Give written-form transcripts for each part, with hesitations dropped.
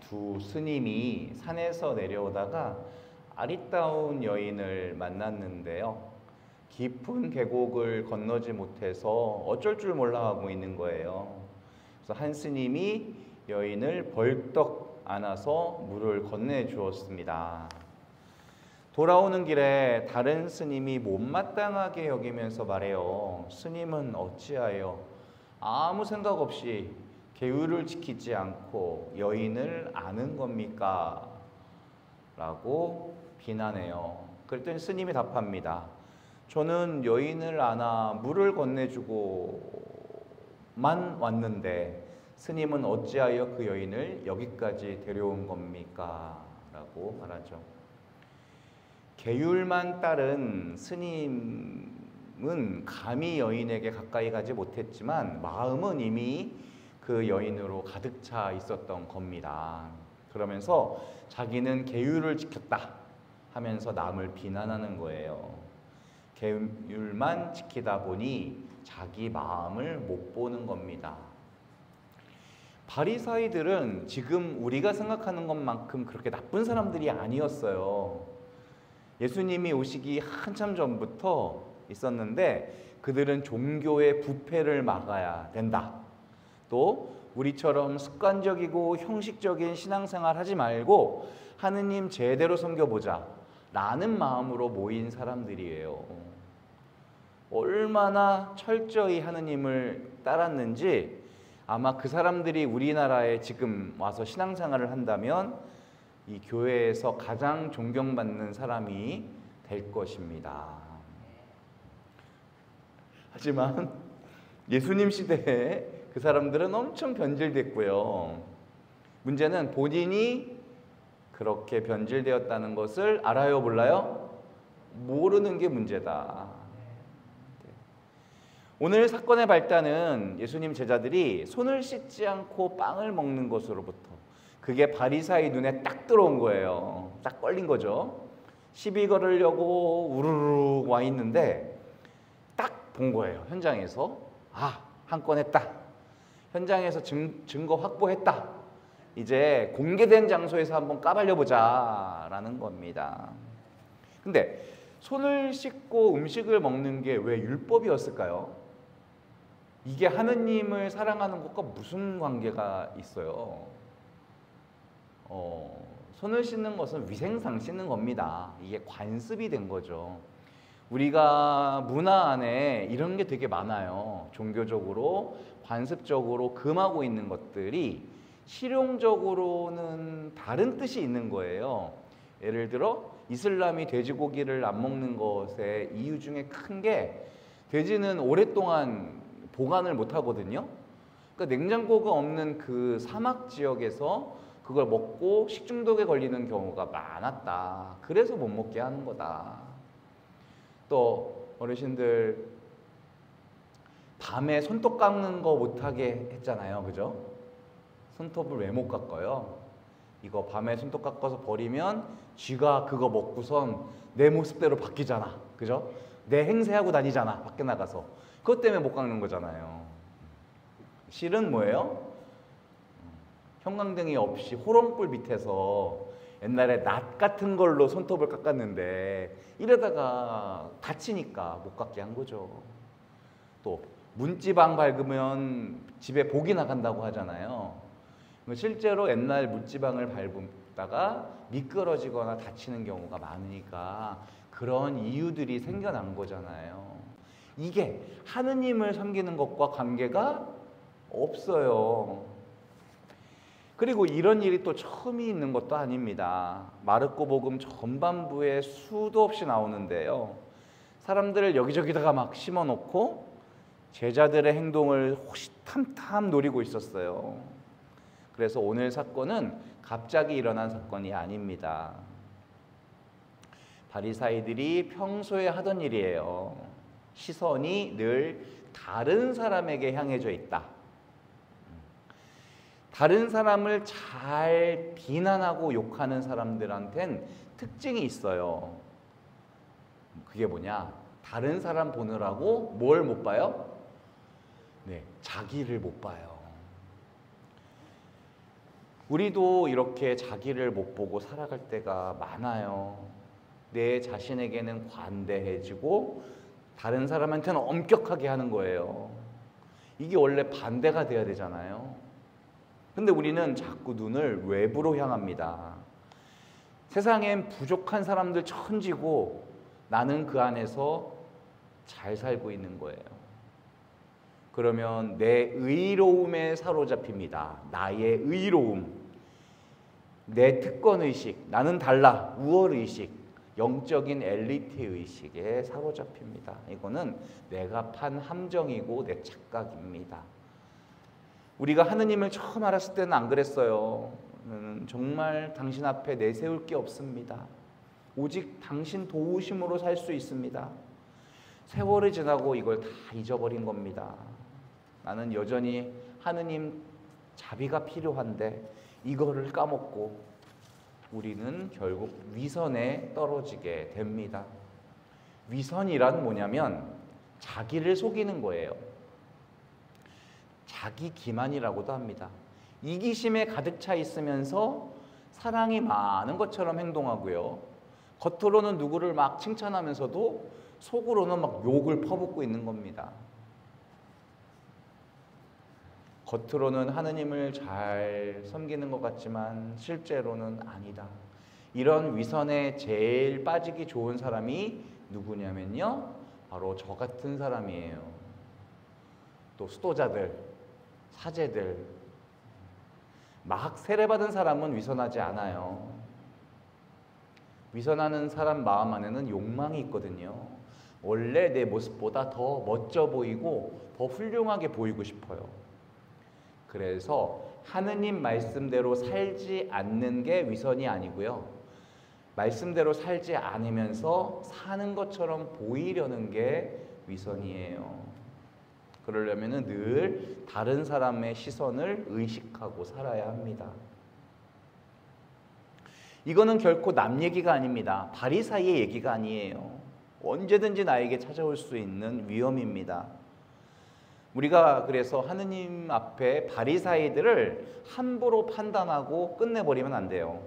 두 스님이 산에서 내려오다가 아리따운 여인을 만났는데요. 깊은 계곡을 건너지 못해서 어쩔 줄 몰라 하고 있는 거예요. 그래서 한 스님이 여인을 벌떡 안아서 물을 건네 주었습니다. 돌아오는 길에 다른 스님이 못마땅하게 여기면서 말해요. 스님은 어찌하여 아무 생각 없이 계율을 지키지 않고 여인을 아는 겁니까? 라고 비난해요. 그랬더니 스님이 답합니다. 저는 여인을 안아 물을 건네주고만 왔는데 스님은 어찌하여 그 여인을 여기까지 데려온 겁니까? 라고 말하죠. 계율만 따른 스님은 감히 여인에게 가까이 가지 못했지만 마음은 이미 그 여인으로 가득 차 있었던 겁니다. 그러면서 자기는 계율을 지켰다 하면서 남을 비난하는 거예요. 계율만 지키다 보니 자기 마음을 못 보는 겁니다. 바리사이들은 지금 우리가 생각하는 것만큼 그렇게 나쁜 사람들이 아니었어요. 예수님이 오시기 한참 전부터 있었는데 그들은 종교의 부패를 막아야 된다. 또 우리처럼 습관적이고 형식적인 신앙생활 하지 말고 하느님 제대로 섬겨보자 라는 마음으로 모인 사람들이에요. 얼마나 철저히 하느님을 따랐는지 아마 그 사람들이 우리나라에 지금 와서 신앙생활을 한다면 이 교회에서 가장 존경받는 사람이 될 것입니다. 하지만 예수님 시대에 그 사람들은 엄청 변질됐고요. 문제는 본인이 그렇게 변질되었다는 것을 알아요, 몰라요? 모르는 게 문제다. 오늘 사건의 발단은 예수님 제자들이 손을 씻지 않고 빵을 먹는 것으로부터 그게 바리사이 눈에 딱 들어온 거예요. 딱 걸린 거죠. 시비 걸으려고 우르르 와 있는데 딱 본 거예요. 현장에서. 아, 한 건 했다. 현장에서 증거 확보했다. 이제 공개된 장소에서 한번 까발려보자 라는 겁니다. 근데 손을 씻고 음식을 먹는 게 왜 율법이었을까요? 이게 하느님을 사랑하는 것과 무슨 관계가 있어요? 손을 씻는 것은 위생상 씻는 겁니다. 이게 관습이 된 거죠. 우리가 문화 안에 이런 게 되게 많아요. 종교적으로, 관습적으로 금하고 있는 것들이 실용적으로는 다른 뜻이 있는 거예요. 예를 들어 이슬람이 돼지고기를 안 먹는 것의 이유 중에 큰 게 돼지는 오랫동안 보관을 못 하거든요. 그러니까 냉장고가 없는 그 사막 지역에서 그걸 먹고 식중독에 걸리는 경우가 많았다. 그래서 못 먹게 하는 거다. 또 어르신들 밤에 손톱 깎는 거 못하게 했잖아요. 그죠? 손톱을 왜 못 깎아요? 이거 밤에 손톱 깎아서 버리면 쥐가 그거 먹고선 내 모습대로 바뀌잖아. 그죠? 내 행세하고 다니잖아. 밖에 나가서. 그것 때문에 못 깎는 거잖아요. 실은 뭐예요? 형광등이 없이 호롱불 밑에서 옛날에 낫 같은 걸로 손톱을 깎았는데 이러다가 다치니까 못 깎게 한 거죠. 또 문지방 밟으면 집에 복이 나간다고 하잖아요. 실제로 옛날 문지방을 밟다가 미끄러지거나 다치는 경우가 많으니까 그런 이유들이 생겨난 거잖아요. 이게 하느님을 섬기는 것과 관계가 없어요. 그리고 이런 일이 또 처음이 있는 것도 아닙니다. 마르코 복음 전반부에 수도 없이 나오는데요. 사람들을 여기저기다가 막 심어놓고 제자들의 행동을 호시탐탐 노리고 있었어요. 그래서 오늘 사건은 갑자기 일어난 사건이 아닙니다. 바리사이들이 평소에 하던 일이에요. 시선이 늘 다른 사람에게 향해져 있다. 다른 사람을 잘 비난하고 욕하는 사람들한텐 특징이 있어요. 그게 뭐냐? 다른 사람 보느라고 뭘 못 봐요? 네, 자기를 못 봐요. 우리도 이렇게 자기를 못 보고 살아갈 때가 많아요. 내 자신에게는 관대해지고 다른 사람한테는 엄격하게 하는 거예요. 이게 원래 반대가 돼야 되잖아요. 근데 우리는 자꾸 눈을 외부로 향합니다. 세상엔 부족한 사람들 천지고 나는 그 안에서 잘 살고 있는 거예요. 그러면 내 의로움에 사로잡힙니다. 나의 의로움, 내 특권의식, 나는 달라, 우월의식, 영적인 엘리트의식에 사로잡힙니다. 이거는 내가 판 함정이고 내 착각입니다. 우리가 하느님을 처음 알았을 때는 안 그랬어요. 정말 당신 앞에 내세울 게 없습니다. 오직 당신 도우심으로 살 수 있습니다. 세월이 지나고 이걸 다 잊어버린 겁니다. 나는 여전히 하느님 자비가 필요한데 이거를 까먹고 우리는 결국 위선에 떨어지게 됩니다. 위선이란 뭐냐면 자기를 속이는 거예요. 자기 기만이라고도 합니다. 이기심에 가득 차 있으면서 사랑이 많은 것처럼 행동하고요. 겉으로는 누구를 막 칭찬하면서도 속으로는 막 욕을 퍼붓고 있는 겁니다. 겉으로는 하느님을 잘 섬기는 것 같지만 실제로는 아니다. 이런 위선에 제일 빠지기 좋은 사람이 누구냐면요, 바로 저 같은 사람이에요. 또 수도자들, 사제들, 막 세례받은 사람은 위선하지 않아요. 위선하는 사람 마음 안에는 욕망이 있거든요. 원래 내 모습보다 더 멋져 보이고 더 훌륭하게 보이고 싶어요. 그래서 하느님 말씀대로 살지 않는 게 위선이 아니고요, 말씀대로 살지 않으면서 사는 것처럼 보이려는 게 위선이에요. 그러려면 늘 다른 사람의 시선을 의식하고 살아야 합니다. 이거는 결코 남 얘기가 아닙니다. 바리사이의 얘기가 아니에요. 언제든지 나에게 찾아올 수 있는 위험입니다. 우리가 그래서 하느님 앞에 바리사이들을 함부로 판단하고 끝내버리면 안 돼요.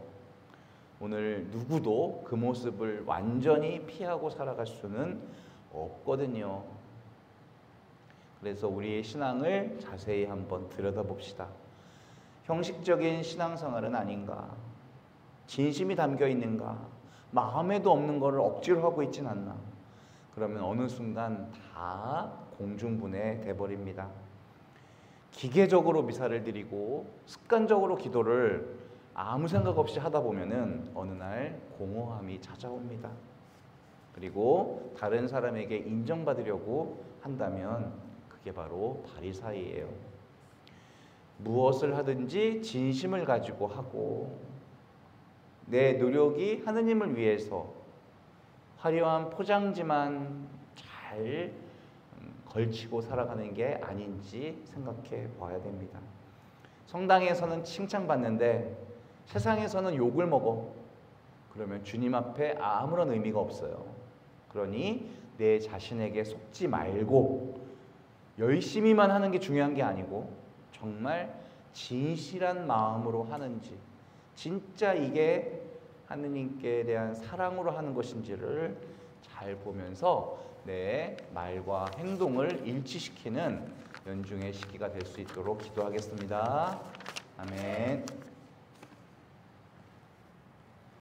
오늘 누구도 그 모습을 완전히 피하고 살아갈 수는 없거든요. 그래서 우리의 신앙을 자세히 한번 들여다봅시다. 형식적인 신앙생활은 아닌가? 진심이 담겨 있는가? 마음에도 없는 것을 억지로 하고 있진 않나? 그러면 어느 순간 다 공중분해 돼버립니다. 기계적으로 미사를 드리고 습관적으로 기도를 아무 생각 없이 하다 보면은 어느 날 공허함이 찾아옵니다. 그리고 다른 사람에게 인정받으려고 한다면 그게 바로 바리사이예요. 무엇을 하든지 진심을 가지고 하고 내 노력이 하느님을 위해서 화려한 포장지만 잘 걸치고 살아가는 게 아닌지 생각해 봐야 됩니다. 성당에서는 칭찬받는데 세상에서는 욕을 먹어. 그러면 주님 앞에 아무런 의미가 없어요. 그러니 내 자신에게 속지 말고 열심히만 하는 게 중요한 게 아니고 정말 진실한 마음으로 하는지, 진짜 이게 하느님께 대한 사랑으로 하는 것인지를 잘 보면서 내 말과 행동을 일치시키는 연중의 시기가 될 수 있도록 기도하겠습니다. 아멘.